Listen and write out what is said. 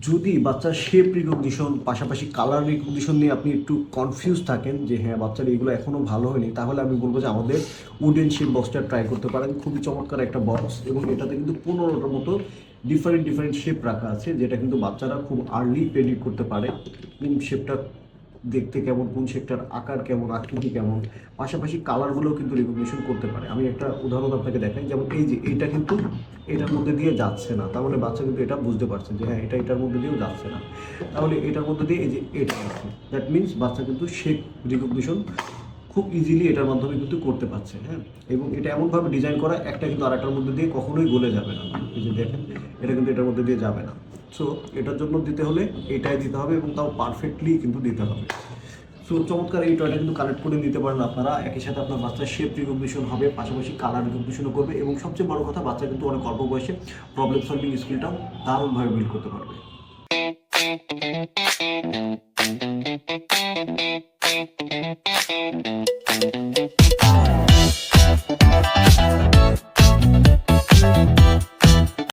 যদি বাচ্চার shape recognition পাশাপাশি কালার রিকগনিশন নিয়ে আপনি একটু কনফিউজ থাকেন যে হ্যাঁ বাচ্চার এগুলো এখনও ভালো হয়নি, তাহলে আমি বলবো যে আমাদের উডেন শেপ বক্সটা ট্রাই করতে পারেন। খুবই চমৎকার একটা বক্স, এবং এটাতে কিন্তু 15টার মতো ডিফারেন্ট ডিফারেন্ট শেপ রাখা আছে, যেটা কিন্তু বাচ্চারা খুব আর্লি প্রেডিক্ট করতে পারে কোন শেপটা দেখতে কেমন, কোন শেপটার আকার কেমন, আকৃতি কেমন, পাশাপাশি কালারগুলোও কিন্তু রিকগনিশন করতে পারে। আমি একটা উদাহরণ আপনাকে দেখাই, যেমন এই যে এইটা কিন্তু এটার মধ্যে দিয়ে যাচ্ছে না, তার মানে বাচ্চা কিন্তু এটা বুঝতে পারছে যে হ্যাঁ এটা এটার মধ্যে দিয়েও যাচ্ছে না, তাহলে এটার মধ্যে দিয়ে এই যে এটা আছে, দ্যাট মিনস বাচ্চা কিন্তু শেপ রিকগনিশন খুব ইজিলি এটার মাধ্যমে কিন্তু করতে পারছে। হ্যাঁ, এবং এটা এমনভাবে ডিজাইন করা একটা কিন্তু আরেকটার মধ্যে দিয়ে কখনোই গলে যাবে না। এই যে দেখেন, এটা কিন্তু এটার মধ্যে দিয়ে যাবে না। সো এটার জন্য দিতে হলে এটাই দিতে হবে, এবং তাও পারফেক্টলি কিন্তু দিতে হবে। সো চমৎকার এই টয়টা কিন্তু কালেক্ট করে নিতে পারেন আপনারা। একই সাথে আপনার বাচ্চার শেপ রিকগনিশন হবে, পাশাপাশি কালার রিকগনিশনও করবে, এবং সবচেয়ে বড় কথা বাচ্চা কিন্তু অনেক অল্প বয়সে প্রবলেম সলভিং স্কিলটাও দারুণভাবে বিল্ড করতে পারবে।